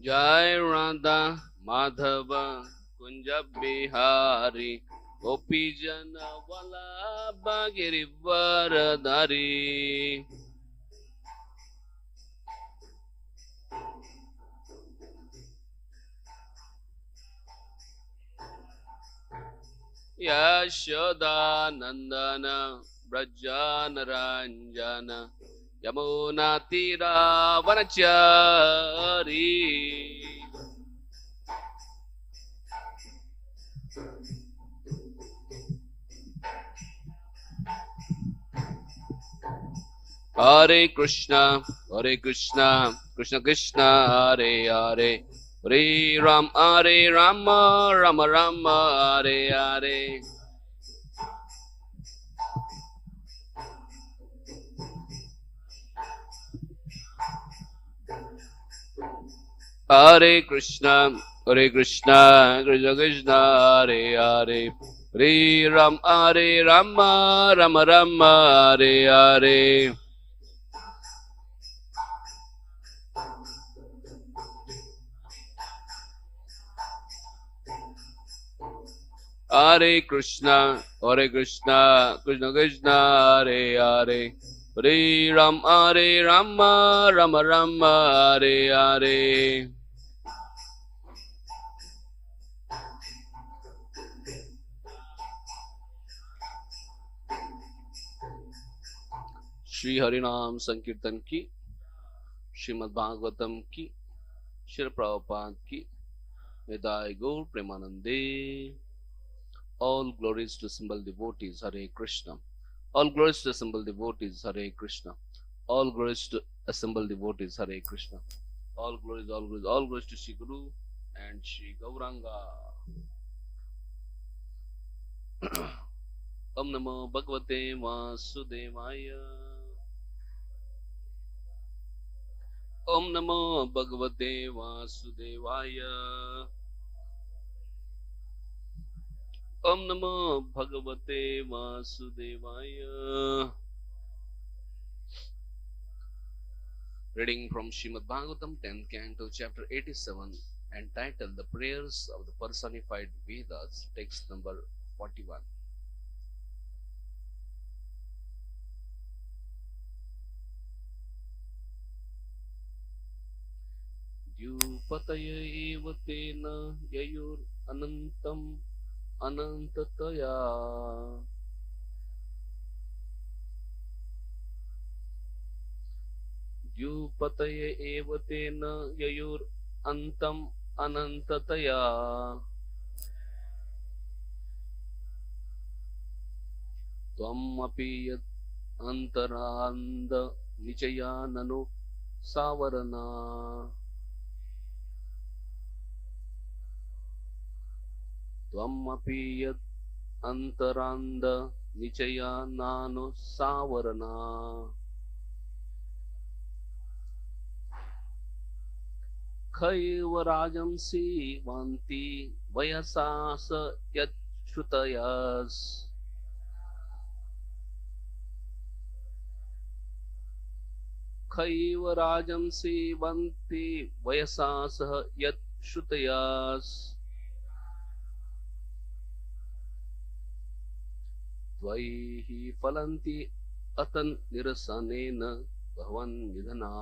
जय राधा माधव कुंज बिहारी गोपी जन वल्लभ गिरिवरधारी। यशोदा नंदन ब्रजनरंजन यमुना तीरावनचारी। हरे कृष्णा कृष्ण कृष्ण हरे हरे, हरे राम राम राम हरे हरे। हरे कृष्णा कृष्ण कृष्ण हरे हरे, हरे राम राम राम हरे हरे। हरे कृष्णा कृष्ण कृष्ण हरे हरे, हरे राम राम राम हरे हरे। श्री हरिनाम संकीर्तन की, श्रीमद् भागवतम की, श्री प्रभुपाद की, निताय गौर प्रेमानंदे। All glories to assembled devotees, Hare Krishna. All glories to assembled devotees, Hare Krishna. All glories to assembled devotees, Hare Krishna. All glories, all glories to Shri Guru and Shri Gauranga. Om Namo Bhagavate Vasudevaya. Om Namo Bhagavate Vasudevaya. Om Namo Bhagavate Vasudevaya. Reading from Srimad Bhagavatam, 10th Canto, chapter 87, entitled The Prayers of the Personified Vedas, text number 41. Dhyupataya eva tena yayur anantam anantataya. Dhyupataya eva tena yayur antam anantataya. Tvam api yad antaranda nichayanano savarana. Tvam api yad antaranda nichayanano savarana. Khaiva rajamsi vanti vayasasa yad shrutayas. Khaiva rajamsi vanti vayasasa yad shrutayas. Tvaihi phalanti atan nirasanena bhavan nidhana.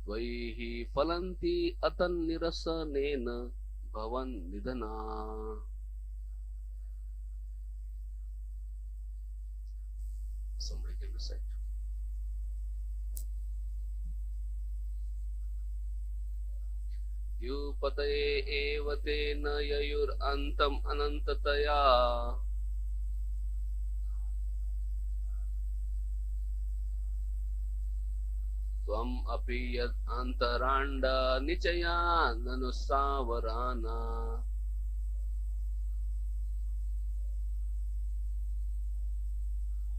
Tvaihi phalanti atan nirasanena bhavan nidhana. Somebody can recite. Dhyupataye eva tena yayur antam anantataya. Tvam api yad antaranda nichayanano savarana.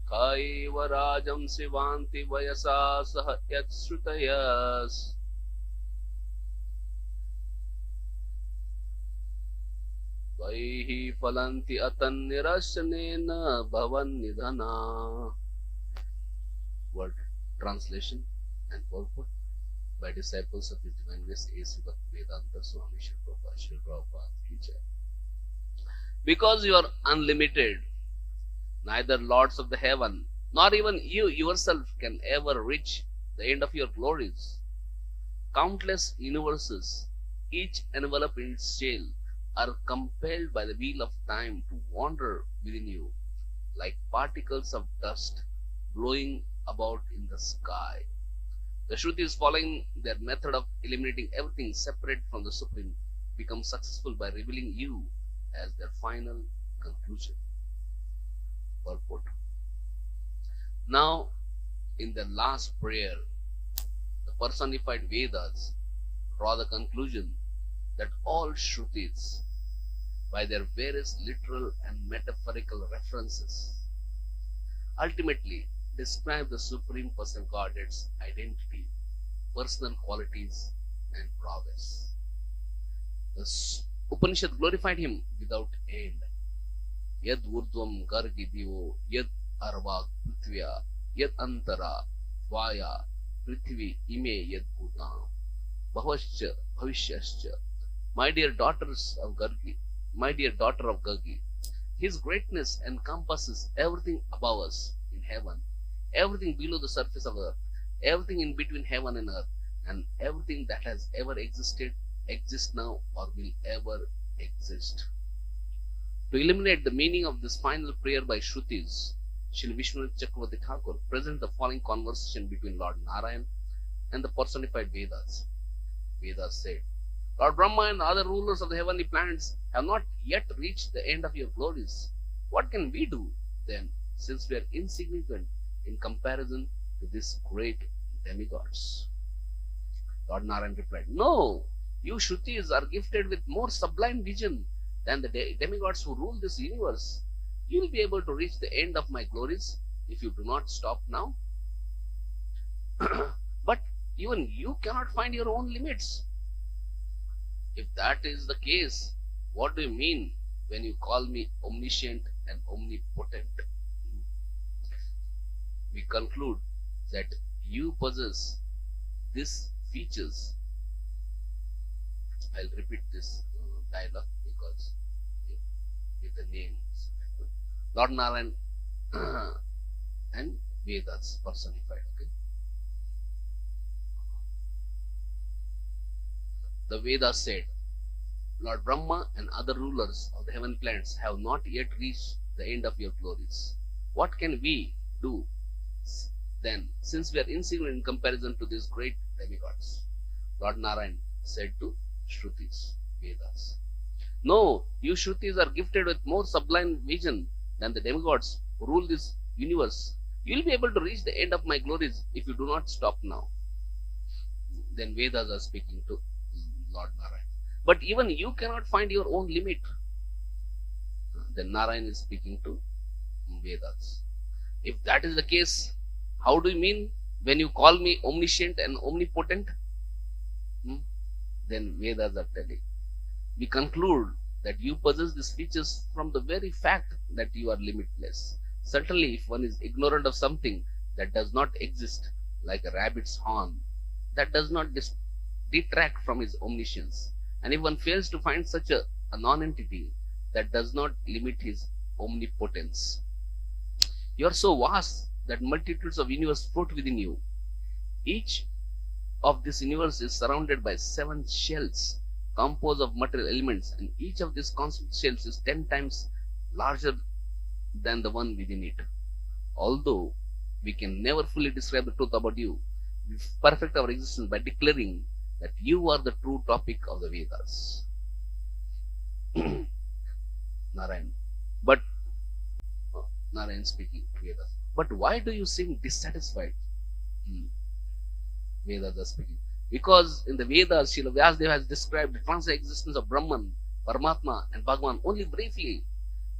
Kaiva rajam sivanti vayasa sah yad shrutayas. Tvaihi Bhaktihi Phalanti Atannirashanena Bhavan Nidhana. Word translation and purport by disciples of His Divineness A.C. Bhaktivedanta Swami Srila Prabhupada Ki Jai. Because you are unlimited, neither lords of the heaven, nor even you yourself can ever reach the end of your glories. Countless universes, each enveloped in its shell, are compelled by the wheel of time to wander within you, like particles of dust blowing about in the sky. The Shrutis, following their method of eliminating everything separate from the Supreme, become successful by revealing you as their final conclusion. Purport. Now, in the last prayer, the personified Vedas draw the conclusion that all Shrutis, by their various literal and metaphorical references, ultimately describe the Supreme Person Godhead's identity, personal qualities, and prowess. The Upanishad glorified Him without end. Yad urdhvam gargi divo, yad arvag prithvya, yad antara vaya prithvi ime yad bhutam, bhavascha bhavishyascha. My dear daughters of Gargi, my dear daughter of Gargi, His greatness encompasses everything above us in heaven, everything below the surface of earth, everything in between heaven and earth, and everything that has ever existed, exists now, or will ever exist. To eliminate the meaning of this final prayer by Shrutis, Srila Vishnu Chakravarti Thakur presents the following conversation between Lord Narayan and the personified Vedas. Vedas said, Lord Brahma and the other rulers of the heavenly planets have not yet reached the end of your glories. What can we do then, since we are insignificant in comparison to these great demigods? Lord Narayan replied, No, you Shrutis are gifted with more sublime vision than the demigods who rule this universe. You will be able to reach the end of my glories if you do not stop now. But even you cannot find your own limits. If that is the case, what do you mean when you call me omniscient and omnipotent? We conclude that you possess these features. I'll repeat this dialogue because with the names. Lord Narayan and Vedas personified. Okay? The Vedas said, Lord Brahma and other rulers of the heaven planets have not yet reached the end of your glories. What can we do then, since we are insignificant in comparison to these great demigods? Lord Narayan said to Shrutis, Vedas, No, you Shrutis are gifted with more sublime vision than the demigods who rule this universe. You will be able to reach the end of my glories if you do not stop now. Then Vedas are speaking to Lord Narayan. But even you cannot find your own limit. Then Narayan is speaking to Vedas. If that is the case, how do you mean when you call me omniscient and omnipotent? Then Vedas are telling. We conclude that you possess these features from the very fact that you are limitless. Certainly, if one is ignorant of something that does not exist, like a rabbit's horn, that does not detract from his omniscience. And if one fails to find such a non-entity, that does not limit his omnipotence. You are so vast that multitudes of universes float within you. Each of this universe is surrounded by 7 shells composed of material elements, and each of these constant shells is 10 times larger than the one within it. Although we can never fully describe the truth about you, we perfect our existence by declaring that you are the true topic of the Vedas. Narayan. But Narayan speaking Vedas. But why do you seem dissatisfied? Vedas are speaking. Because in the Vedas, Srila Vyasadeva has described the transient existence of Brahman, Paramatma, and Bhagavan only briefly.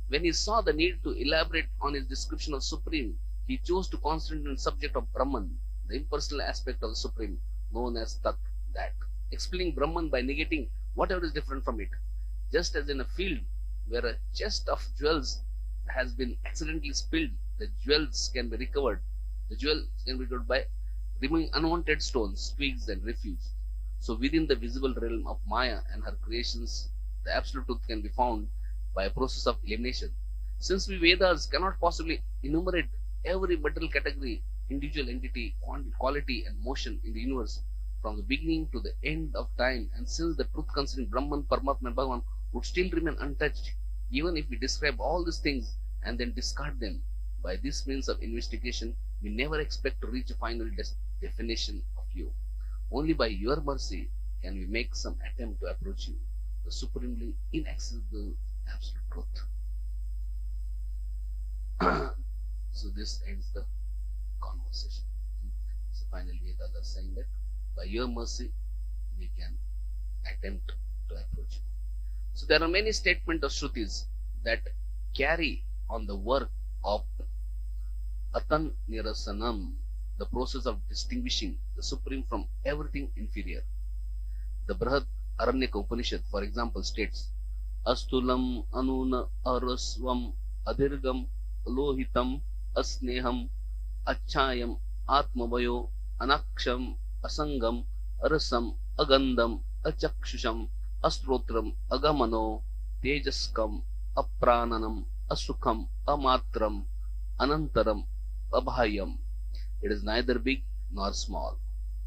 When he saw the need to elaborate on his description of Supreme, he chose to concentrate on the subject of Brahman, the impersonal aspect of the Supreme, known as Tat, that, explaining Brahman by negating whatever is different from it. Just as in a field, where a chest of jewels has been accidentally spilled, the jewels can be recovered. The jewels can be recovered by removing unwanted stones, twigs, and refuse. So within the visible realm of Maya and her creations, the absolute truth can be found by a process of elimination. Since we Vedas cannot possibly enumerate every material category, individual entity, quality, and motion in the universe from the beginning to the end of time, and since the truth concerning Brahman, Paramatma, and Bhagavan would still remain untouched, even if we describe all these things and then discard them, by this means of investigation, we never expect to reach a final definition of you. Only by your mercy can we make some attempt to approach you, the supremely inaccessible absolute truth. So this ends the conversation. So finally Vedas are saying that by your mercy we can attempt to approach you. So there are many statements of Shrutis that carry on the work of Atan Nirasanam, the process of distinguishing the supreme from everything inferior. The Brihad Aranyaka Upanishad, for example, states, Astulam Anuna Arasvam Adirgam Lohitam Asneham Achayam Atmavayo Anaksham Asangam Arasam Agandam Achakshusham Astrotram Agamano Tejaskam Aprananam Asukham Amatram Anantaram Abhayam. It is neither big nor small,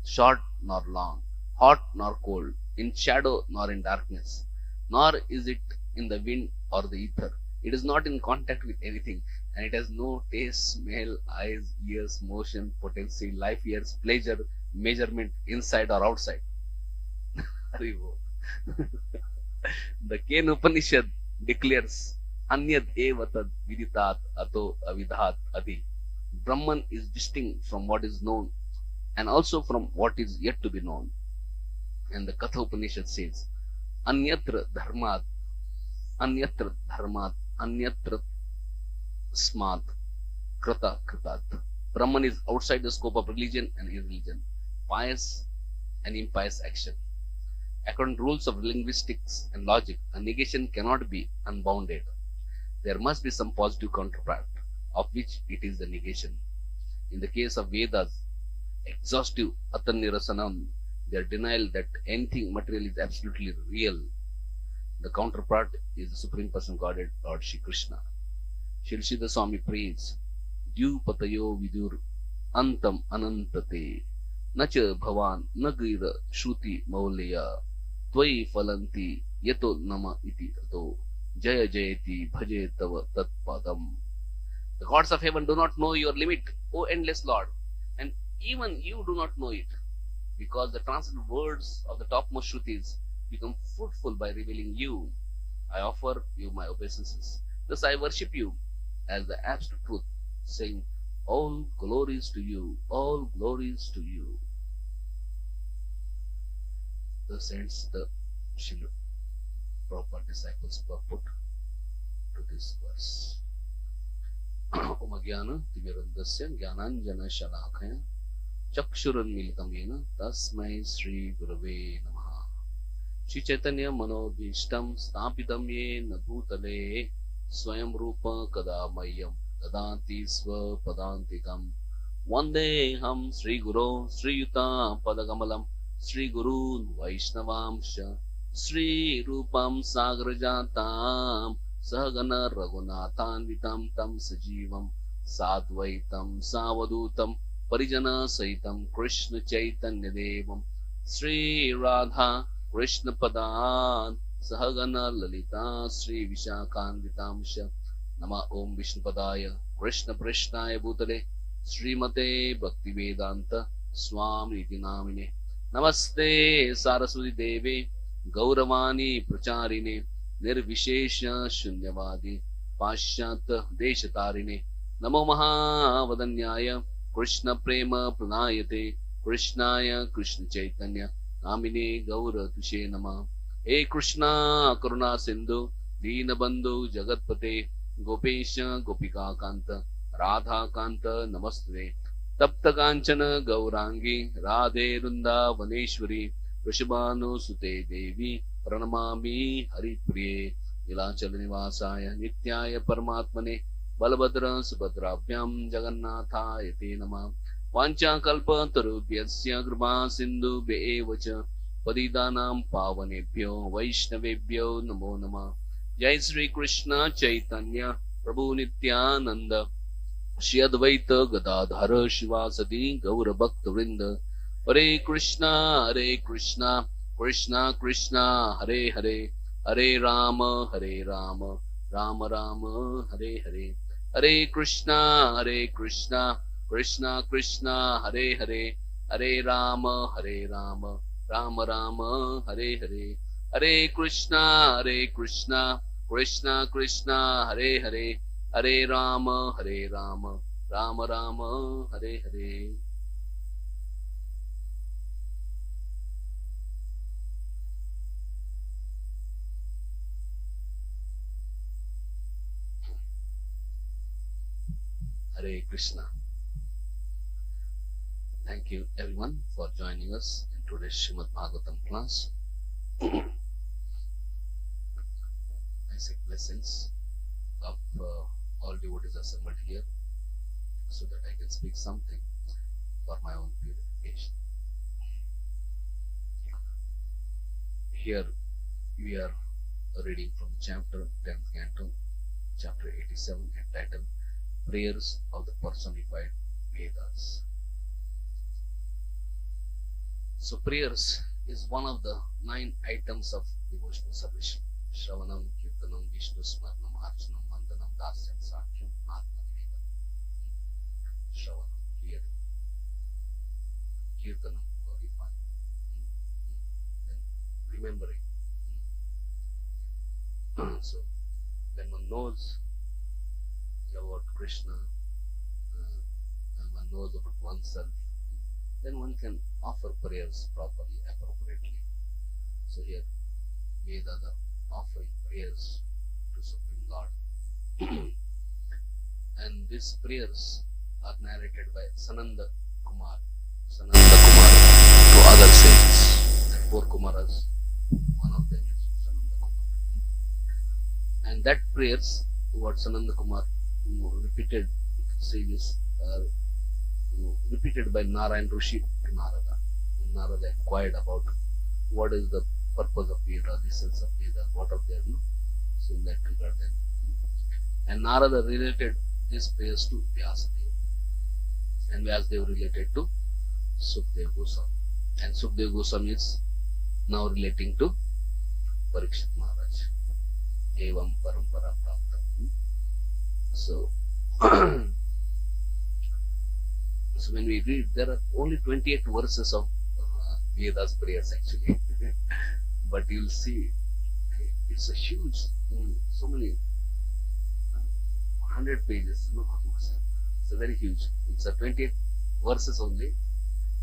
short nor long, hot nor cold, in shadow nor in darkness, nor is it in the wind or the ether. It is not in contact with anything, and it has no taste, smell, eyes, ears, motion, potency, life years, pleasure, measurement, inside or outside. The Ken Upanishad declares, Anyad eva tad viditat ato avidhat adi. Brahman is distinct from what is known and also from what is yet to be known. And the Katha Upanishad says, Anyatra dharmat, anyatra dharmat, anyatra smat, krata kritat. Brahman is outside the scope of religion and irreligion, pious and impious action. According to rules of linguistics and logic, a negation cannot be unbounded. There must be some positive counterpart, of which it is the negation. In the case of Vedas, exhaustive Atanirasanam, their denial that anything material is absolutely real. The counterpart is the Supreme Person Godhead, Lord Shri Krishna. Shri Siddha Swami prays, Dvupatayo vidur antam anantate, nacha bhavan nagira shruti mauleya, tvai falanti yato nama iti tato, jaya jayati bhaje tava tat padam. The gods of heaven do not know your limit, O endless Lord, and even you do not know it, because the transcendental words of the topmost Shrutis become fruitful by revealing you. I offer you my obeisances. Thus I worship you as the absolute truth, saying, all glories to you, all glories to you. Thus ends the Srila Prabhupada disciples purport to this verse. Om Agyana Timirandasya Jnananjana Shalakaya Chakshuranmilitam Yena Tasmai Sri Gurave Namaha. Shri Chaitanya Manobhishtam Stapitam Yena Bhutale Swayam Rupa Kadamayam Dadati Swa Padantikam Vandeham Sri Guru Sri Yuta Padagamalam Sri Guru Vaishnavamsha Sri Rupam Sagrajatam Sahagana Raghunathanvitam Tam Sajivam Sadvaitam Savadutam Parijana Saitam Krishna Chaitanya Devam Sri Radha Krishna Padan Sahagana Lalita Sri Vishakhanvitamsha Nama Om Vishnupadaya Krishna Prishnaya Bhutale Srimate Bhaktivedanta Swami Iti Namine Namaste Saraswati Devi Gauravani Pracharine Nirvishesha Shunyavadi Pashyata Deshatarine Namo Mahavadanyaya Krishna Prema Pranayate Krishnaya Krishna Chaitanya Namine Gaura Tushe Nama. Hey Krishna Karuna Sindhu Dina Bandhu Jagatpate Gopesha Gopika Kanta Radha Kanta Namaste Tapta Kanchana Gaurangi Radhe Runda Vaneshwari Vrishabhanu Sute Devi Pranamami Hari Priye नीलाचलनिवासाय नित्याय परमात्मने बलभद्र सुभद्राभ्यां जगन्नाथाय ते नमः। वाञ्छाकल्पतरुभ्यस्य कृपा सिन्धुभ्येव च पतितानां पावनेभ्यो वैष्णवेभ्यो नमो नमः। जय श्री कृष्ण चैतन्य प्रभु नित्यानंद श्री अद्वैत गदाधर शिवासदि गौर भक्त वृंद। हरे कृष्णा कृष्णा कृष्णा हरे हरे, हरे राम राम राम हरे हरे। हरे कृष्णा कृष्णा कृष्णा हरे हरे, हरे राम राम राम हरे हरे। हरे कृष्णा कृष्णा कृष्णा हरे हरे, हरे Ram Ram Ram Hare Hare. Hare Krishna. Thank you everyone for joining us in today's Srimad Bhagavatam class. Basic blessings of all devotees assembled here, so that I can speak something for my own purification. Here we are reading from chapter 10th Canto, chapter 87, entitled Prayers of the Personified Vedas. So prayers is one of the 9 items of devotional submission. Shravanam, Kirtanam, Vishnu Smaranam, Archanam, Vandanam, Dasyam, Sakhyam, Atma Nivedam. Shravanam, hearing. Kirtanam, glorifying. Then remembering. So when one knows about Krishna, and one knows about oneself, then one can offer prayers properly, appropriately. So here, Vedas are offering prayers to Supreme Lord. And these prayers are narrated by Sananda Kumar to other saints. 4 Kumaras, one of them is Sananda Kumar. And that prayers, what Sananda Kumar repeated, says, repeated by Narayan Rishi to Narada. And Narada inquired about what is the purpose of Veda, the sense of Veda, what are there, no? So in that regard then. And Narada related these prayers to Vyasadeva. And Vyasadeva related to Sukadeva Goswami. And Sukadeva Goswami is now relating to Parikshit Maharaj. Evam Parampara Prapta. So, so when we read, there are only 28 verses of Vedas prayers actually. But you'll see, it's a huge, so many, 100 pages, no, it's a very huge. It's a 28 verses only.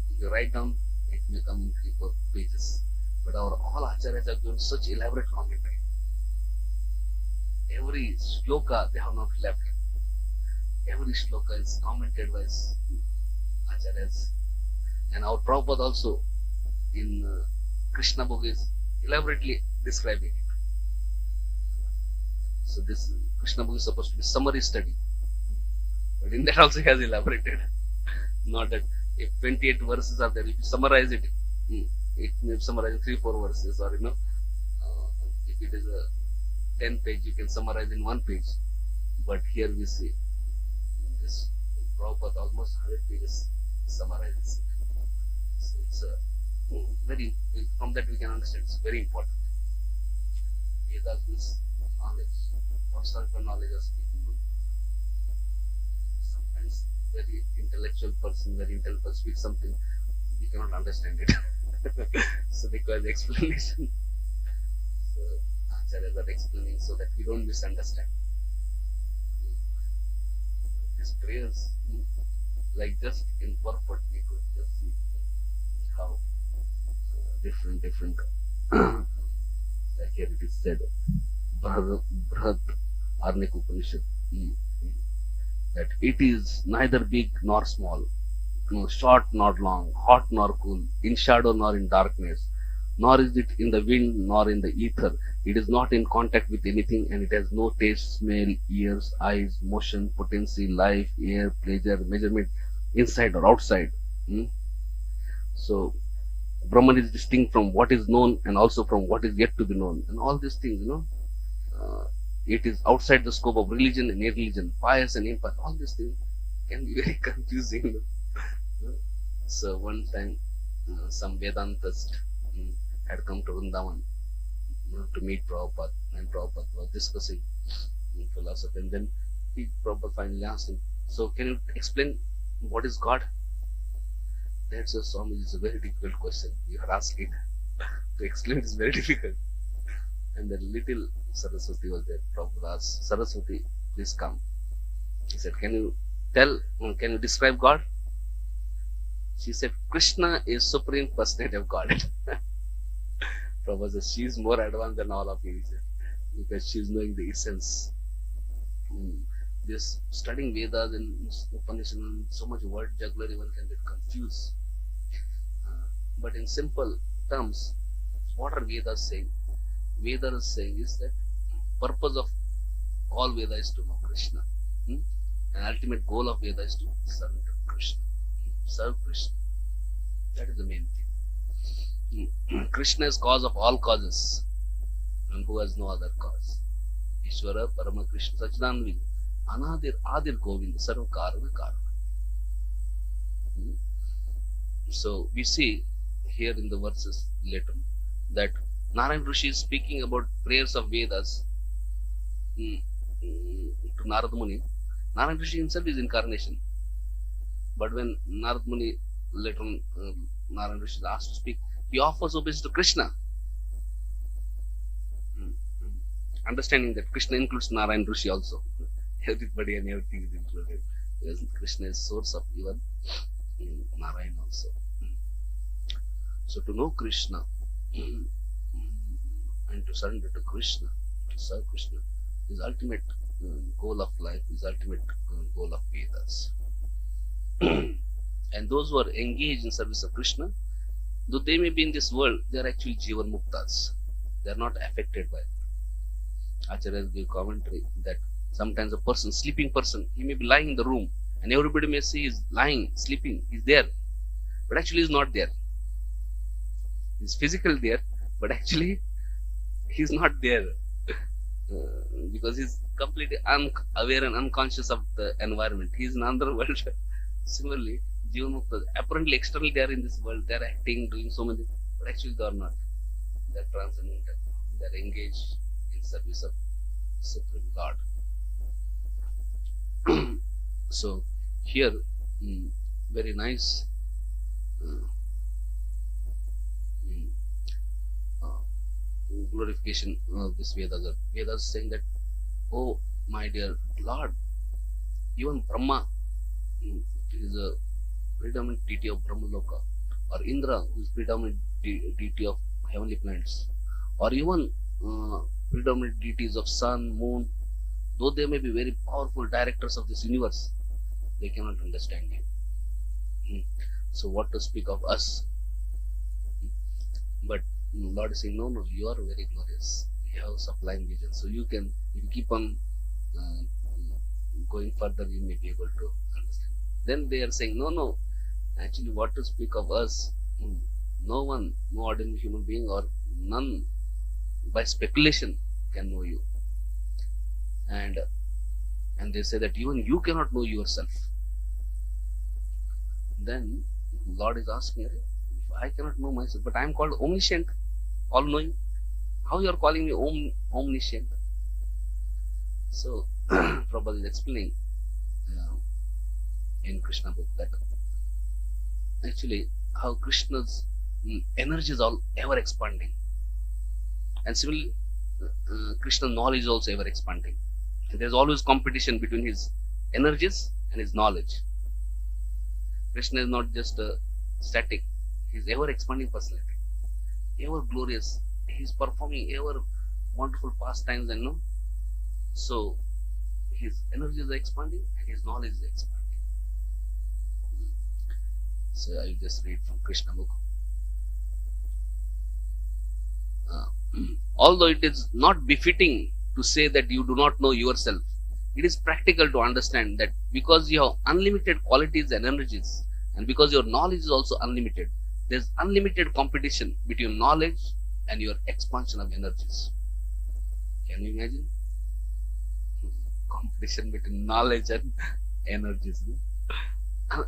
If you write down, it may come 3-4 pages. But our all acharyas have given such elaborate commentary. Every shloka they have not left. Every shloka is commented by acharyas. And our Prabhupada also in Krishna book is elaborately describing it. So this Krishna book is supposed to be summary study. But in that also he has elaborated. Not that if 28 verses are there, if you summarize it, it may summarize 3-4 verses, or if it is a 10 page, you can summarize in 1 page. But here we see this Prabhupada almost 100 pages summarizes it. So it's a very, from that we can understand it's very important. Vedas means knowledge, personal knowledge of speaking. Sometimes very intellectual person, very intelligent person speaks something, we cannot understand it. So because explanation, so acharyas are explaining so that we don't misunderstand. These prayers, like just in purport, we could just see how different like here it is said, Brhat Arnik Upanishad, that it is neither big nor small, short nor long, hot nor cool, in shadow nor in darkness, nor is it in the wind, nor in the ether. It is not in contact with anything, and it has no taste, smell, ears, eyes, motion, potency, life, air, pleasure, measurement, inside or outside. So Brahman is distinct from what is known and also from what is yet to be known. And all these things, it is outside the scope of religion and irreligion, pious and impious. All these things can be very confusing. So one time, some Vedantist had come to Vrindavan to meet Prabhupada, and Prabhupada was discussing philosophy. And then Prabhupada finally asked him, "So can you explain what is God?" That's a Swami, it's a very difficult question. You are asking to explain is very difficult. And the little Saraswati was there. Prabhupada asked, "Saraswati, please come." He said, can you describe God?" She said, "Krishna is Supreme Personality of God." Prabhupada said, "She is more advanced than all of you," he said, because she is knowing the essence. This studying Vedas and Upanishad and so much word jugglery, one can get confused. But in simple terms, what are Vedas saying? Vedas is saying is that purpose of all Vedas is to know Krishna. And ultimate goal of Vedas is to surrender to Krishna. Serve Krishna. That is the main thing. Krishna is cause of all causes, and who has no other cause. Ishvara Parama Krishna Sachidananda Anadir Adir Govinda Sarva Karana Karana. So we see here in the verses later that Narayan Rishi is speaking about prayers of Vedas to Narad Muni. Narayan Rishi himself is incarnation. But when Narad Muni later on, Narayan Rishi is asked to speak, he offers obeisance to Krishna. Understanding that Krishna includes Narayan Rishi also. Everybody and everything is included. Because Krishna is source of even Narayan also. So to know Krishna and to surrender to Krishna, to serve Krishna, is ultimate goal of life, is ultimate goal of Vedas. And those who are engaged in service of Krishna, though they may be in this world, they are actually Jivan Muktas. They are not affected by it. Acharyas give commentary that sometimes a person, sleeping person, he may be lying in the room and everybody may say he's lying, sleeping, he's there, but actually he's not there. He's physically there, but actually he's not there because he's completely unaware and unconscious of the environment. He's in another world. Similarly, Jivan Muktas, apparently externally they are in this world, they are acting, doing so many, but actually they are not. They are transcendental. They are engaged in service of Supreme Lord. So here, very nice glorification of this Vedas. Vedas saying that, "Oh my dear Lord, even Brahma is a predominant deity of Brahmaloka, or Indra, who is predominant deity of heavenly planets, or even predominant deities of sun, moon, though they may be very powerful directors of this universe, they cannot understand you. So what to speak of us?" But Lord is saying, no, you are very glorious. You have sublime vision. So you can, if you keep on going further, you may be able to understand. Then they are saying, no, actually what to speak of us? No one, no ordinary human being or none by speculation can know you. And they say that even you cannot know yourself. Then Lord is asking, if I cannot know myself, but I am called omniscient, all-knowing, how you are calling me omniscient? So Prabhupada is explaining in Krishna book that actually how Krishna's energy is all ever expanding, and similarly Krishna's knowledge is also ever expanding, and there is always competition between his energies and his knowledge. Krishna is not just static, he is ever expanding personality, ever glorious, he is performing ever wonderful pastimes, and so his energy is expanding and his knowledge is expanding. So I will just read from Krishna book. Uh, although it is not befitting to say that you do not know yourself, it is practical to understand that because you have unlimited qualities and energies, and because your knowledge is also unlimited, there is unlimited competition between knowledge and your expansion of energies. Can you imagine? Competition between knowledge and energies. No?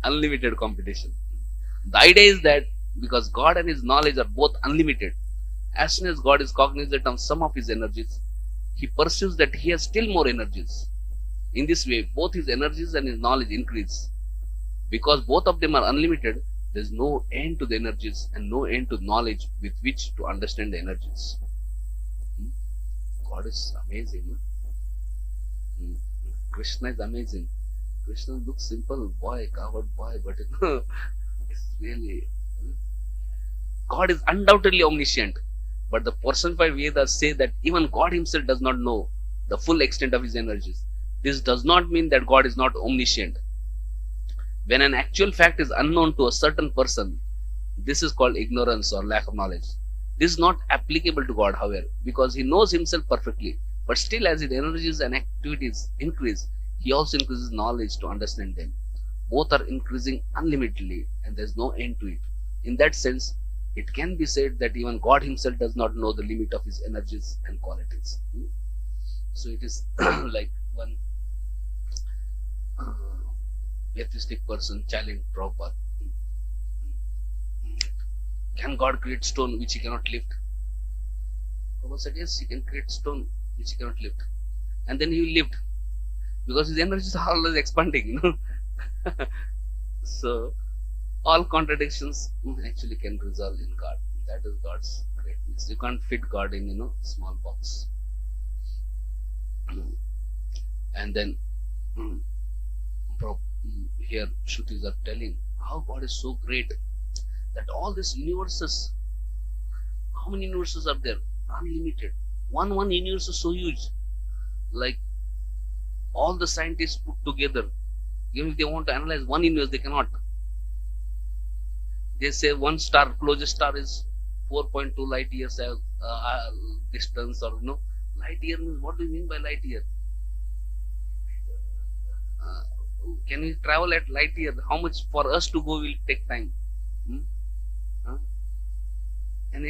Unlimited competition. The idea is that because God and His knowledge are both unlimited, as soon as God is cognizant of some of His energies, He perceives that He has still more energies. In this way, both His energies and His knowledge increase. Because both of them are unlimited, there is no end to the energies and no end to knowledge with which to understand the energies. God is amazing. No? Krishna is amazing. Krishna looks simple, boy, coward boy, but it's really. God is undoubtedly omniscient, but the personified Vedas say that even God Himself does not know the full extent of His energies. This does not mean that God is not omniscient. When an actual fact is unknown to a certain person, this is called ignorance or lack of knowledge. This is not applicable to God, however, because He knows Himself perfectly, but still as His energies and activities increase, He also increases knowledge to understand them. Both are increasing unlimitedly and there is no end to it. In that sense, it can be said that even God Himself does not know the limit of His energies and qualities. So it is like one atheistic person challenged Prabhupada. Can God create stone which He cannot lift? Prabhupada said, yes, He can create stone which He cannot lift. And then He will lift. Because His energies are always expanding. So, all contradictions actually can resolve in God. That is God's greatness. You can't fit God in, small box. And then, here Shrutis are telling how God is so great that all these universes, how many universes are there? Unlimited. One universe is so huge. Like all the scientists put together, even if they want to analyze one universe, they cannot. They say one star, closest star is 4.2 light years distance, or light year means, what do you mean by light year? Can we travel at light year? How much for us to go will take time? And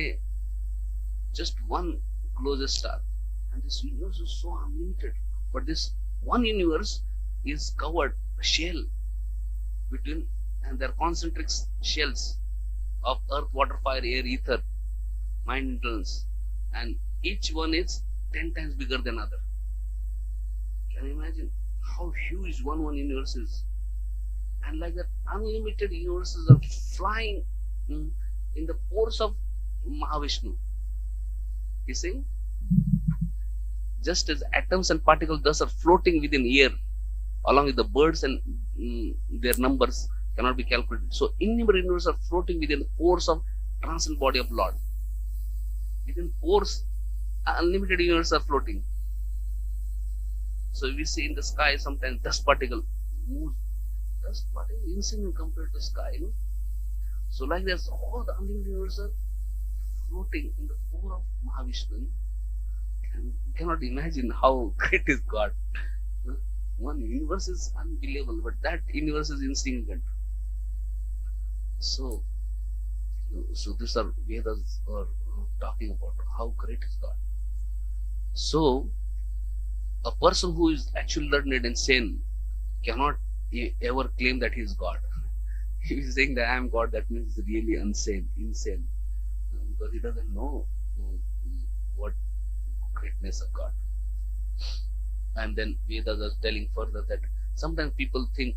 just one closest star, and this universe is so unlimited. But this one universe is covered a shell between, and they are concentric shells of earth, water, fire, air, ether, mind, intelligence, and each one is 10 times bigger than other. Can you imagine how huge one universe is? And like that, unlimited universes are flying in the pores of Mahavishnu. You see, just as atoms and particles thus are floating within air, along with the birds, and their numbers cannot be calculated. So innumerable universes are floating within the pores of transcendent body of Lord. Within pores, unlimited universes are floating. So we see in the sky sometimes dust particle moves. Dust particle insignificant compared to sky. So like this, all the unlimited universes are floating in the pore of Mahavishnu. And you cannot imagine how great is God. One universe is unbelievable, but that universe is insignificant. So these are Vedas are talking about how great is God. So a person who is actually learned and sane cannot ever claim that he is God. If he is saying that I am God, that means really insane, because he doesn't know what greatness of God. And then Vedas are telling further that sometimes people think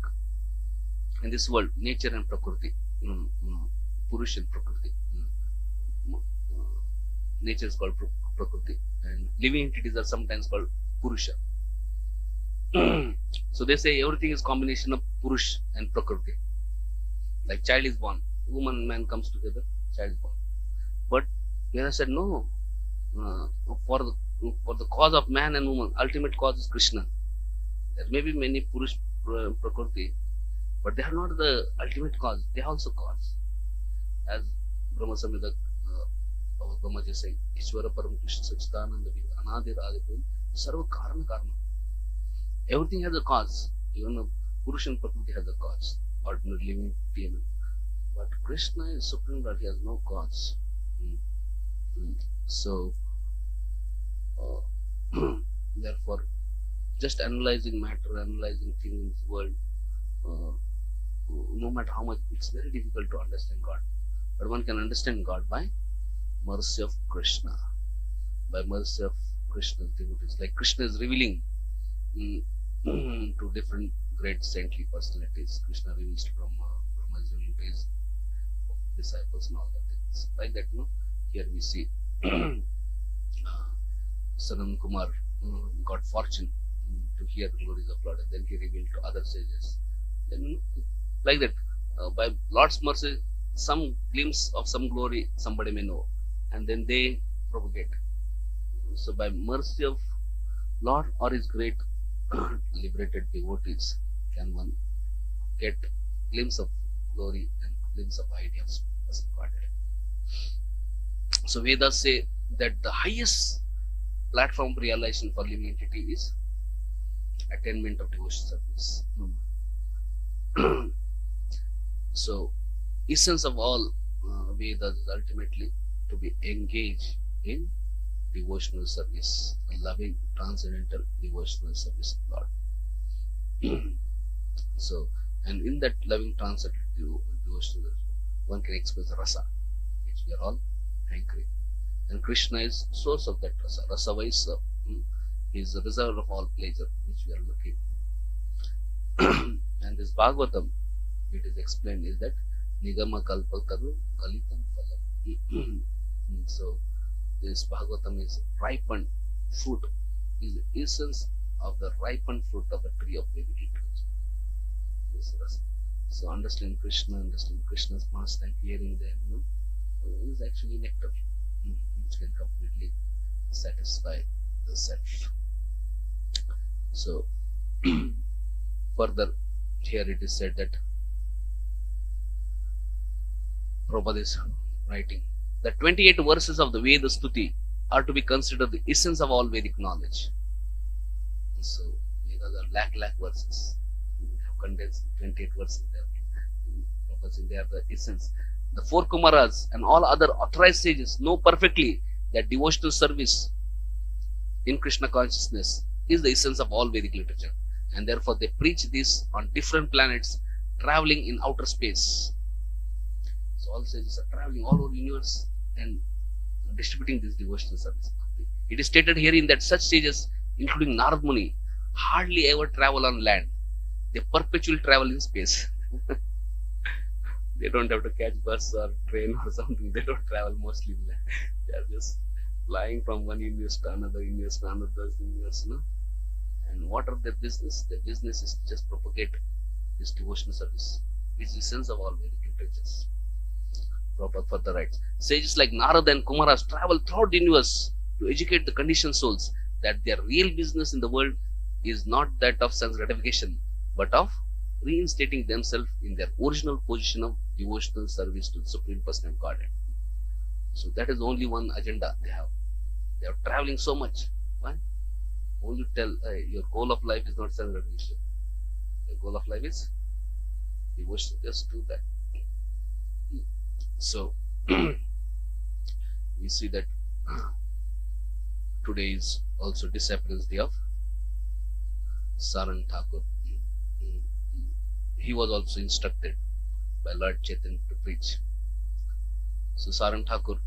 in this world, nature and Prakriti, Purush and Prakriti. Nature is called Prakriti, and living entities are sometimes called Purusha. So they say everything is combination of Purush and Prakriti. Like child is born, woman and man comes together, child is born. But Vedas said no. For the cause of man and woman, ultimate cause is Krishna. There may be many Purush Prakriti, but they are not the ultimate cause. They are also cause. As Brahma Samhita our Brahmaji saying, Ishvara Param Krishna Sachidananda Viva Anadir Adipur Sarva Karana Karma. Everything has a cause. Even a Purush and Prakriti has a cause. Ordinary living being. But Krishna is Supreme Lord, he has no cause. So, therefore, just analyzing matter, analyzing things in this world, no matter how much, it's very difficult to understand God. But one can understand God by mercy of Krishna, by mercy of Krishna's devotees. Like Krishna is revealing to different great saintly personalities. Krishna reveals to Brahma, Brahma is revealing to his disciples and all that things. Like that, here we see Sanam Kumar got fortune to hear the glories of Lord, and then he revealed to other sages. Then, like that, by Lord's mercy, some glimpse of some glory somebody may know, and then they propagate. So, by mercy of Lord or his great liberated devotees, can one get glimpse of glory and glimpse of ideas of Godhead. So, Vedas say that the highest platform of realization for living entity is attainment of devotional service. So, essence of all Vedas is ultimately to be engaged in devotional service, loving transcendental devotional service of God. So, and in that loving transcendental devotional service, one can express rasa, which we are all hankering. And Krishna is source of that rasa. Rasa Vaisa, he is the reserve of all pleasure, which we are looking. And this Bhagavatam, it is explained, is that Nigama Kalpataru Galitam Phalam. So, this Bhagavatam is ripened fruit, is the essence of the ripened fruit of the tree of Vedic literature. So, understanding Krishna, understanding Krishna's pastime, hearing them, is actually nectar, which can completely satisfy the self. So, further, here it is said that Prabhupada is writing that 28 verses of the Veda Stuti are to be considered the essence of all Vedic knowledge. So, Vedas are lakh verses. We have condensed 28 verses there. They are the essence. The four Kumaras and all other authorized sages know perfectly that devotional service in Krishna consciousness is the essence of all Vedic literature. And therefore they preach this on different planets, traveling in outer space. So all sages are traveling all over the universe and distributing this devotional service. It is stated herein that such sages, including Narad Muni, hardly ever travel on land. They perpetually travel in space. They don't have to catch bus or train or something. They don't travel mostly in land. They are just flying from one universe to another universe to another universe. And what are their business? Their business is to just propagate this devotional service, which is the sense of all Vedic literatures. Prabhupada further writes, sages like Narada and Kumaras travel throughout the universe to educate the conditioned souls that their real business in the world is not that of sense gratification, but of reinstating themselves in their original position of devotional service to the Supreme Person of Godhead. So that is only one agenda they have. They are traveling so much. Why? Only tell your goal of life is not sense gratification. Your goal of life is devotion. Just do that. So we see that today is also disappearance day of Sarang Thakur. He was also instructed by Lord Chaitanya to preach. So Sarang Thakur,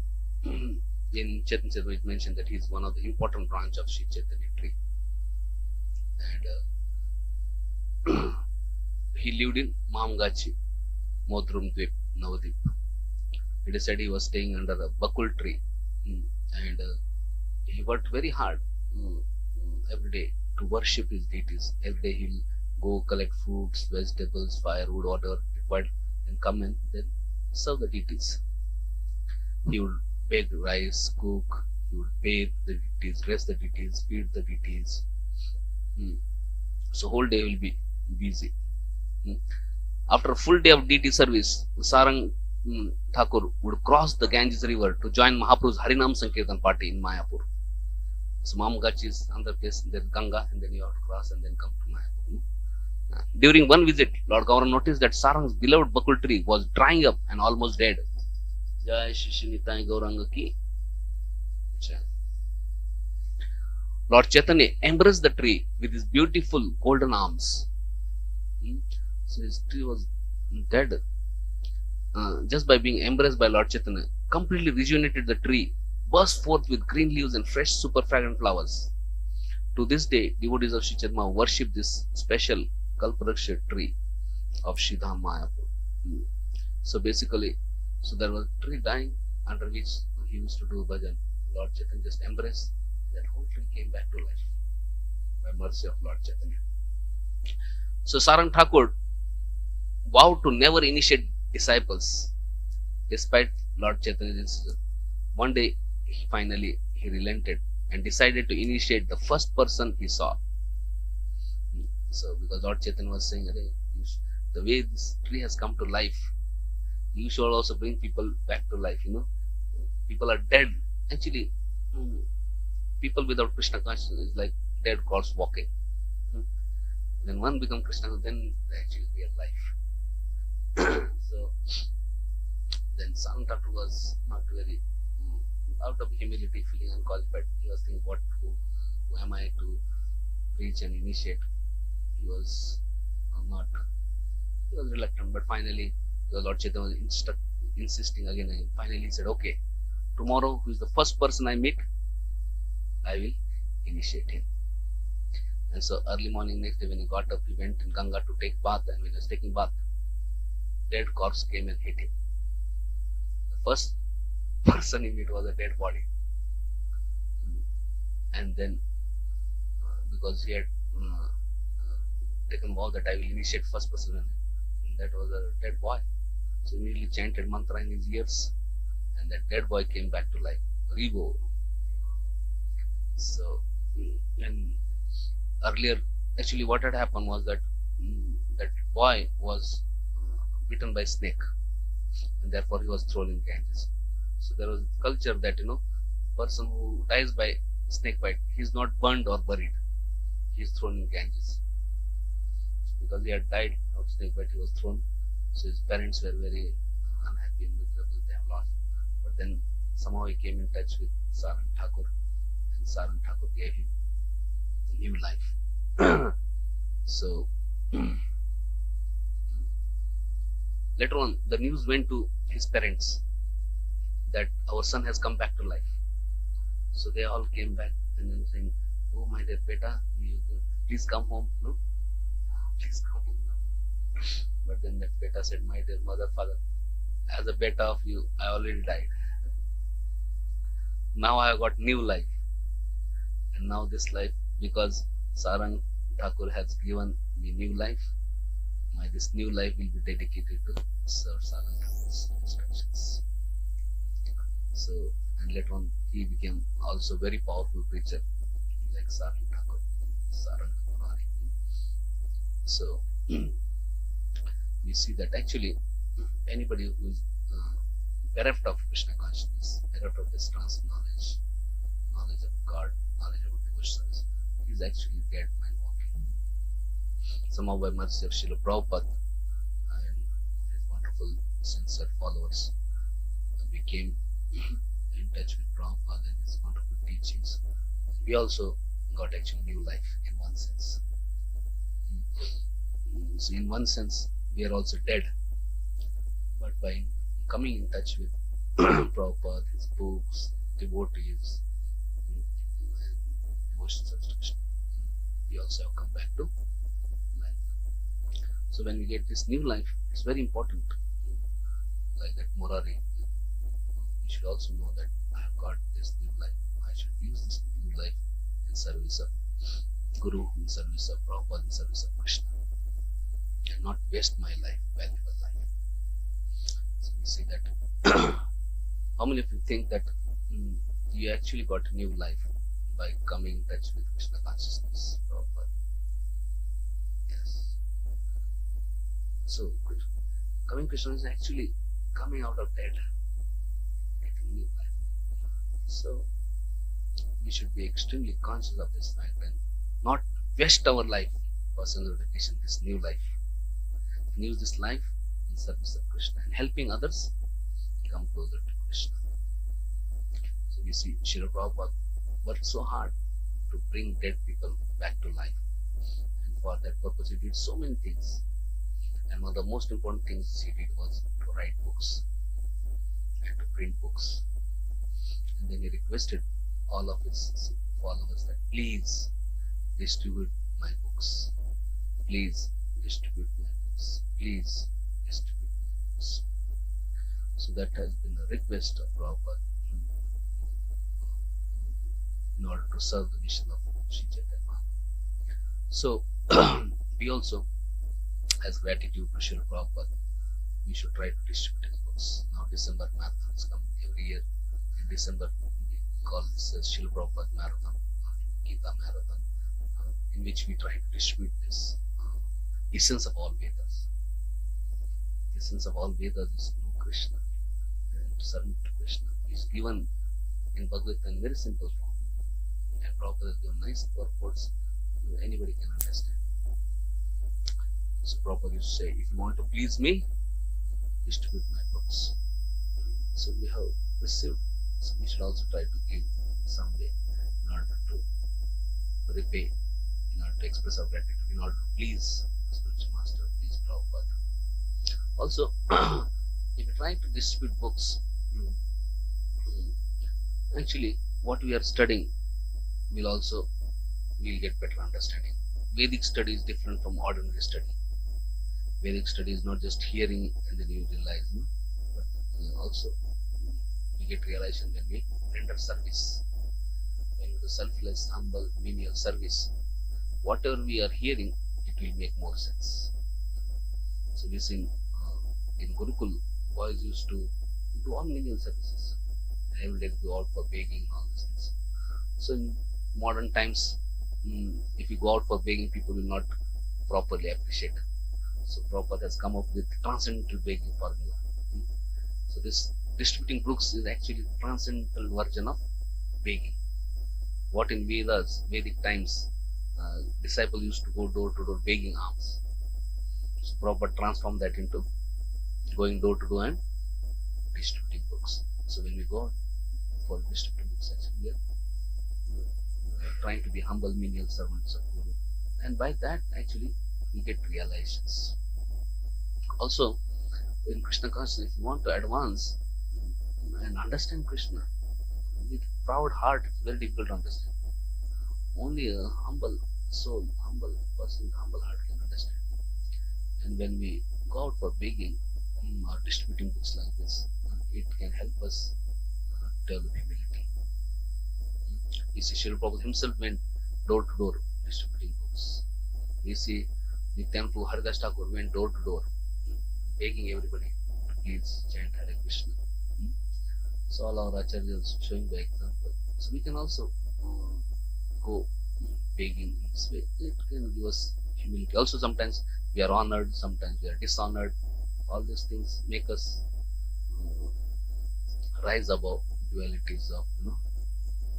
in Chaitanya Charitamrita, it mentioned that he is one of the important branch of Sri Chaitanya tree. And he lived in Mamgachi, Modrum Dvip, Navadip. It is said he was staying under a bakul tree, and he worked very hard every day to worship his deities. Every day he will go collect fruits, vegetables, firewood, water required, and come and then serve the deities. He would bake rice, cook, he would bathe the deities, dress the deities, feed the deities. So whole day will be busy. After a full day of deity service, Sarang Thakur would cross the Ganges river to join Mahaprabhu's Harinam Sankirtan party in Mayapur. So Mamgach is another place, then Ganga, and then you have to cross and then come to Mayapur. During one visit, Lord Gaura noticed that Sarang's beloved bakul tree was drying up and almost dead. Jai Shri Nitai Gauranga ki. Lord Chaitanya embraced the tree with his beautiful golden arms. So his tree was dead. Just by being embraced by Lord Chaitanya, completely rejuvenated the tree, burst forth with green leaves and fresh super fragrant flowers. To this day, devotees of Sri Chaitanya worship this special Kalpavriksha tree of Sridham Mayapur. So basically, so there was a tree dying under which he used to do bhajan. Lord Chaitanya just embraced, that whole tree came back to life by mercy of Lord Chaitanya. So Sarang Thakur vowed to never initiate disciples despite Lord Chaitanya's insistence. One day he relented and decided to initiate the first person he saw. So because Lord Chaitanya was saying, the way this tree has come to life, you should also bring people back to life. People are dead. Actually, people without Krishna consciousness is like dead corpse walking. When one becomes Krishna, then they actually real life. So then Sarang Thakur was not very, out of humility, feeling unqualified. He was thinking, who am I to preach and initiate? He was reluctant, but finally the Lord Chaitanya was insisting again and again. Finally he said, okay, tomorrow who is the first person I meet, I will initiate him. And so early morning next day when he got up, he went in Ganga to take bath, and when he was taking bath, dead corpse came and hit him. The first person he met was a dead body. And then because he had taken vow that I will initiate first person, and that was a dead boy. So he immediately chanted mantra in his ears, and that dead boy came back to life. Ribo. So, and earlier, actually what had happened was that that boy was bitten by snake, and therefore he was thrown in Ganges. So there was a culture that person who dies by snake bite, he is not burned or buried, he is thrown in Ganges. So because he had died of snake bite, he was thrown. So his parents were very unhappy and miserable, they have lost. But then somehow he came in touch with Sarang Thakur, and Sarang Thakur gave him a new life. So later on, the news went to his parents that our son has come back to life. So they all came back and then saying, oh my dear beta, please come home. No? Please come home now. But then that beta said, my dear mother, father, as a beta of you, I already died. Now I have got new life. And now this life, because Sarang Thakur has given me new life, this new life will be dedicated to serve Sarang Thakur's instructions. So, and later on, he became also very powerful preacher, like Sarang Thakur, Sarang Thakur. So, we see that actually, anybody who is bereft of Krishna consciousness, bereft of this trance knowledge, knowledge of God, knowledge of devotions, is actually dead man walking. Somehow by mercy of Srila Prabhupada and his wonderful sincere followers, we came in touch with Prabhupada and his wonderful teachings. We also got actually new life in one sense. So in one sense, we are also dead. But by coming in touch with Prabhupada, his books, devotees, and devotions of Krishna, we also have come back to life. So when we get this new life, it's very important. Like that Murari, we should also know that I have got this new life. I should use this new life in service of Guru, in service of Prabhupada, in service of Krishna, and not waste my life, valuable life. So we see that. How many of you think that you actually got a new life by coming in touch with Krishna consciousness, Prabhupada? Yes. So coming Krishna is actually coming out of dead, getting new life. So we should be extremely conscious of this life and not waste our life for dedication, this new life. And use this life in service of Krishna and helping others come closer to Krishna. So we see Srila Prabhupada worked so hard to bring dead people back to life. And for that purpose, he did so many things. And one of the most important things he did was to write books and to print books. And then he requested all of his followers that please distribute my books. Please distribute my books. Please distribute my books. So that has been a request of Prabhupada in order to serve the mission of Sri Chaitanya. So we also, as gratitude to Srila Prabhupada, we should try to distribute his books. Now December marathon is coming every year. In December we call this as Srila Prabhupada Marathon, Gita Marathon, in which we try to distribute this essence of all Vedas. The essence of all Vedas is to know Krishna and to submit to Krishna. It is given in Bhagavatam in very simple form. And Prabhupada has given nice purports anybody can understand. So Prabhupada used to say, if you want to please me, distribute my books. So we have received, so we should also try to give in some way in order to repay, in order to express our gratitude, in order to please the spiritual master, please Prabhupada. Also, if you try to distribute books, actually what we are studying we'll get better understanding. Vedic study is different from ordinary study. Vedic study is not just hearing and then you realize, but also we get realization when we render service. When we do selfless, humble, menial service, whatever we are hearing, it will make more sense. So we see in Gurukul, boys used to do all menial services. Every day go out for begging, all these things. So in modern times, if you go out for begging, people will not properly appreciate. So Prabhupada has come up with transcendental begging formula. So this distributing books is actually transcendental version of begging. What in Vedas, Vedic times, disciples used to go door to door begging alms. So Prabhupada transformed that into going door to door and distributing books. So when we go for distributing books, actually we are trying to be humble, menial servants of Guru. And by that, actually, we get realizations. Also, in Krishna consciousness, if you want to advance and understand Krishna, with proud heart, it's very difficult to understand. Only a humble soul, humble person with humble heart can understand. And when we go out for begging or distributing books like this, it can help us develop humility. We see Srila Prabhupada himself went door to door distributing books. We see Nityananda Prabhu Haridas Thakur went door to door begging everybody to please chant Hare Krishna. So all our acharyas showing by example. So we can also go begging in this way. It can give us humility. Also sometimes we are honored, sometimes we are dishonored. All these things make us rise above dualities of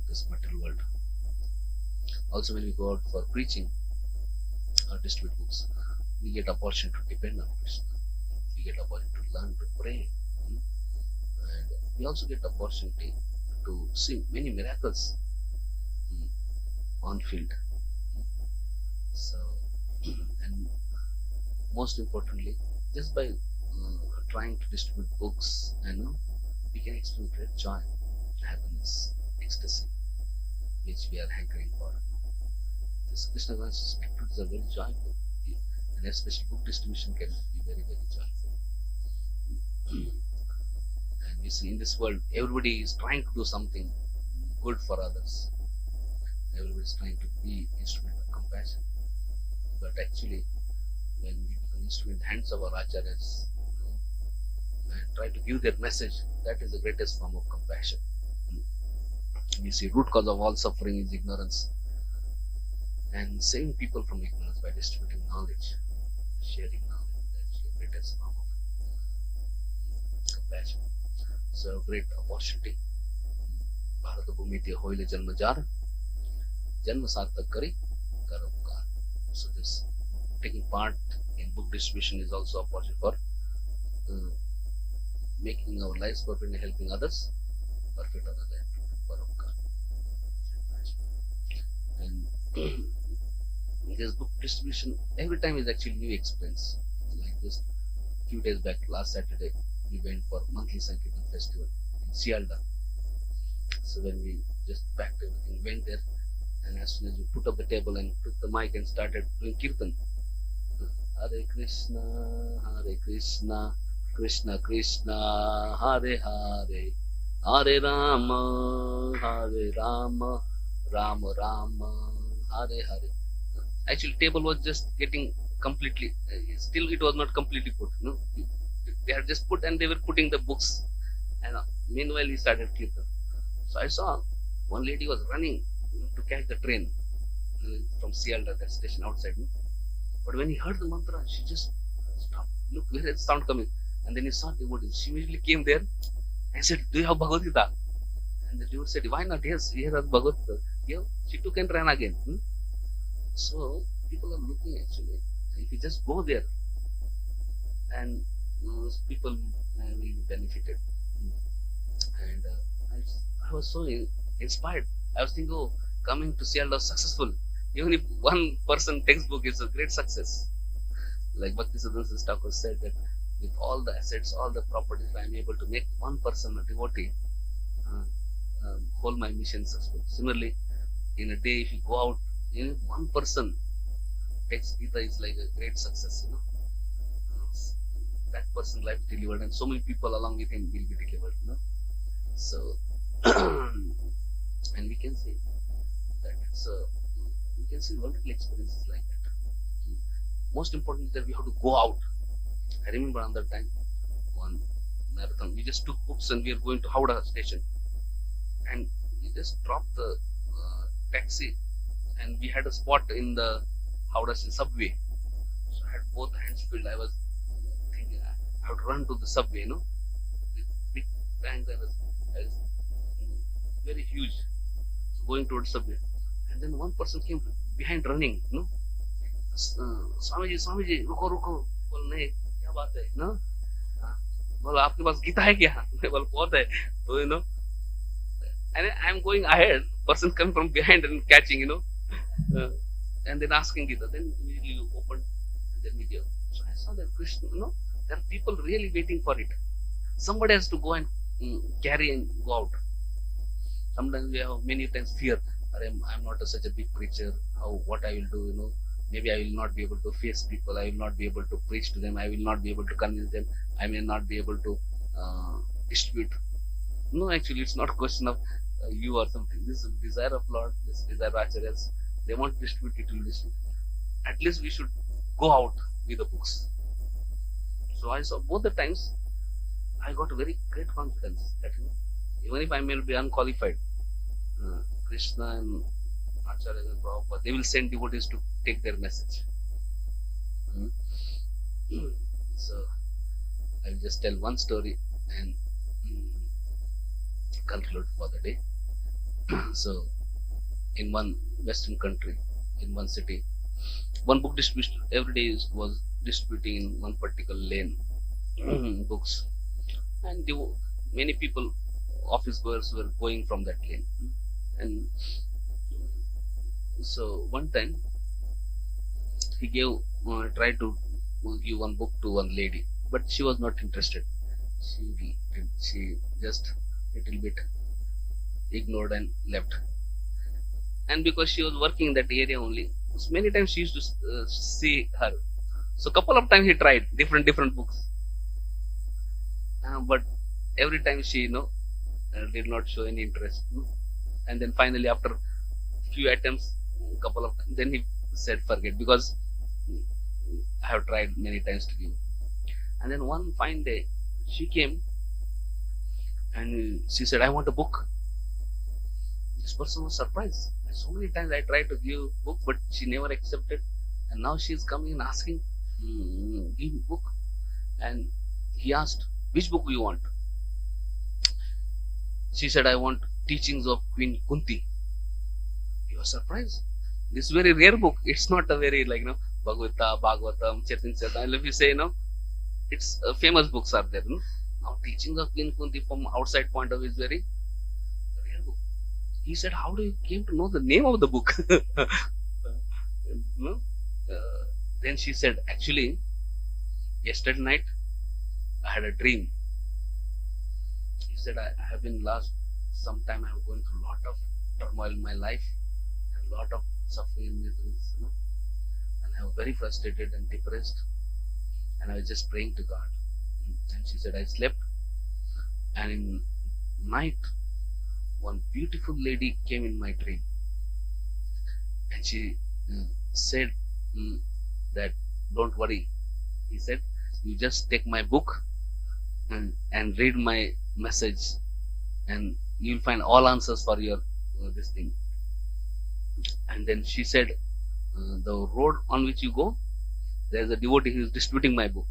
this material world. Also when we go out for preaching or distribute books, we get opportunity to depend on Krishna. We get opportunity to learn to pray. And we also get opportunity to see many miracles on field. So, and most importantly, just by trying to distribute books, we can experience great joy, happiness, ecstasy, which we are hankering for. This Krishna consciousness activities are very joyful, and especially book distribution can be very, very joyful. And we see in this world, everybody is trying to do something good for others. Everybody is trying to be instrument of compassion. But actually, when we become instrument in the hands of our acharyas and try to give their message, that is the greatest form of compassion. We see root cause of all suffering is ignorance, and saving people from ignorance by distributing knowledge, sharing knowledge, that is the greatest form compassion. So great opportunity. Bharat Bhumi te hoile janma jar, janma sartak kari kar upkar. So this taking part in book distribution is also a opportunity for making our lives perfect and helping others perfect another for upkar. And this book distribution every time is actually new experience. Like this, few days back, last Saturday, we went for monthly Sankirtan festival in Sealdah. So when we just packed everything, went there, and as soon as we put up the table and took the mic and started doing kirtan, Hare Krishna, Krishna Krishna, Hare Hare, Hare Rama, Rama Rama, Hare Hare. Actually, table was just getting completely, still it was not completely put. No, they had just put and they were putting the books. And meanwhile, we started kirtan. So I saw one lady was running to catch the train from Sealdah, that station outside. No? But when he heard the mantra, she just stopped. Look, where is the sound coming? And then he saw the devotees. She immediately came there and said, "Do you have Bhagavad Gita?" And the devotee said, "Why not? Yes, here is Bhagavad Gita." Yeah, she took and ran again. So people are looking actually. If you just go there, and people will be benefited. And I was so inspired. I was thinking, oh, coming to Seattle successful. Even if one person textbook is a great success. Like Bhakti Siddhanta Thakur said that with all the assets, all the properties, if I am able to make one person a devotee, whole my mission successful. Similarly, in a day, if you go out, one person takes Gita is like a great success, that person life delivered, and so many people along with him will be delivered, So, and we can see that we can see multiple experiences like that. Most important is that we have to go out. I remember on that time, one marathon, we just took books and we are going to Howrah station, and we just dropped the taxi, and we had a spot in the Howrah subway. So I had both hands filled. I was thinking I would run to the subway, with big bangs. I was very huge. So going towards subway, and then one person came behind running, Swamiji, रुको, बोल नहीं, क्या बात है, बोल आपके पास गीता है क्या? मैं बोल बहुत है, तो and I am going ahead. Person coming from behind and catching, and then asking Gita. Then immediately you open and then video. So I saw that Krishna, there are people really waiting for it. Somebody has to go and carry and go out. Sometimes we have many times fear. I'm not such a big preacher. What I will do, maybe I will not be able to face people. I will not be able to preach to them. I will not be able to convince them. I may not be able to distribute. No, actually, it's not a question of you or something. This is desire of Lord, this desire of Acharyas. They want to distribute, it will distribute. At least we should go out with the books. So I saw both the times, I got very great confidence that even if I may be unqualified, Krishna and Acharya and Prabhupada, they will send devotees to take their message. So I will just tell one story and conclude for the day. So in one western country, in one city, one book distribution every day was distributing in one particular lane books, and many people, office goers, were going from that lane. And so one time he tried to give one book to one lady, but she was not interested. She just little bit ignored and left. And because she was working in that area only, so many times she used to see her. So couple of times he tried different books, but every time she did not show any interest. And then finally, after few attempts, couple of times, then he said forget, because I have tried many times to give. And then one fine day she came and she said, I want a book. This person was surprised. So many times I tried to give book, but she never accepted. And now she is coming and asking, give me book. And he asked, which book you want? She said, I want teachings of Queen Kunti. He was surprised. This is very rare book. It's not a very Bhagavatam, Chaitanya. And if you say, it's famous books are there. Now teachings of Queen Kunti from outside point of view is very rare book. He said, how do you came to know the name of the book? Then she said, actually, yesterday night I had a dream. He said, I have been last some time I have gone through a lot of turmoil in my life and a lot of suffering, miseries, and I was very frustrated and depressed, and I was just praying to God. And she said, I slept, and in night one beautiful lady came in my dream, and she said that don't worry. He said, you just take my book and read my message, and you'll find all answers for your this thing. And then she said, the road on which you go, there's a devotee who is distributing my book.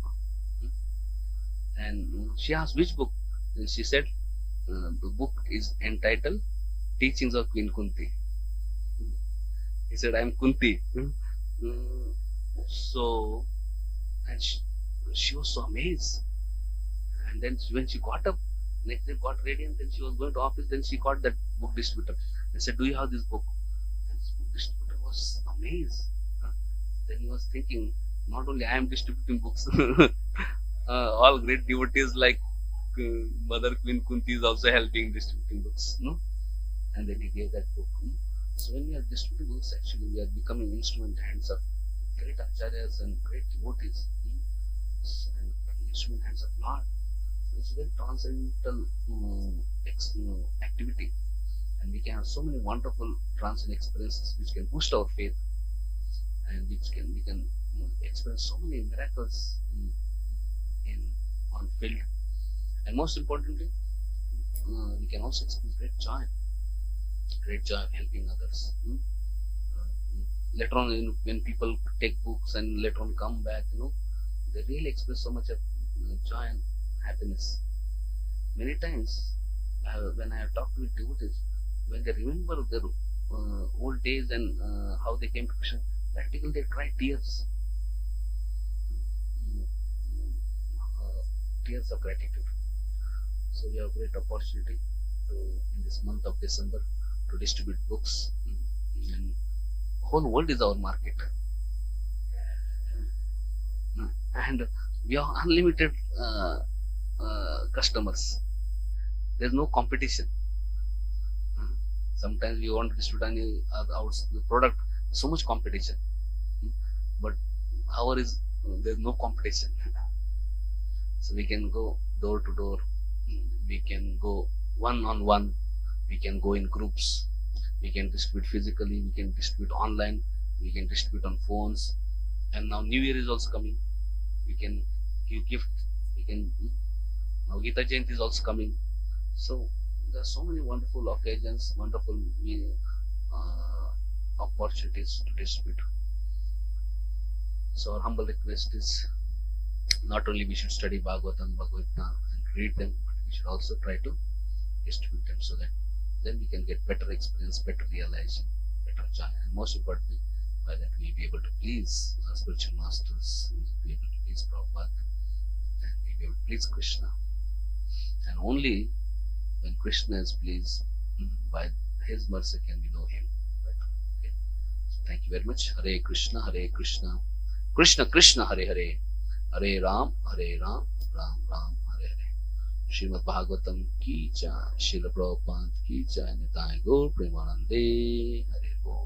And she asked, which book? And she said, the book is entitled Teachings of Queen Kunti. He said, I am Kunti. So, and she was so amazed. And then when she got up, next day got ready, and then she was going to office, then she got that book distributor and said, do you have this book? And this book distributor was amazed. Then he was thinking, not only I am distributing books, all great devotees like Mother Queen Kunti is also helping distributing books. And then he gave that book. So when we are distributing books, actually we are becoming instrument hands of great acharyas and great devotees, and instrument hands of Lord. It's a very transcendental activity, and we can have so many wonderful transcendent experiences which can boost our faith, and we can experience so many miracles on field, and most importantly, we can also experience great joy of helping others. Later on, when people take books and later on come back, they really express so much of joy and happiness. Many times, when I have talked with devotees, when they remember their old days and how they came to Krishna, practically they cry tears. Tears of gratitude. So we have a great opportunity in this month of December to distribute books. And whole world is our market. And we have unlimited customers. There is no competition. Sometimes we want to distribute any the product, so much competition. But our is there is no competition. So we can go door to door. We can go one-on-one. We can go in groups. We can distribute physically. We can distribute online. We can distribute on phones. And now New Year is also coming. We can give gift. We can. Now Gita Jayanti is also coming. So there are so many wonderful occasions, wonderful opportunities to distribute. So our humble request is, not only we should study Bhagavatam, Bhagavad-gita and read them, but we should also try to distribute them, so that then we can get better experience, better realization, better joy, and most importantly, by that we will be able to please our spiritual masters, we will be able to please Prabhupada, and we will be able to please Krishna. And only when Krishna is pleased, by his mercy can we know him better. Okay? So thank you very much. Hare Krishna, Krishna Krishna, Hare Hare, Hare Ram, Ram Ram, Hare Hare. Srimad Bhagavatam ki jai, Srila Prabhupada ki jai, Nitai Gaur Premanande, Hare Bo.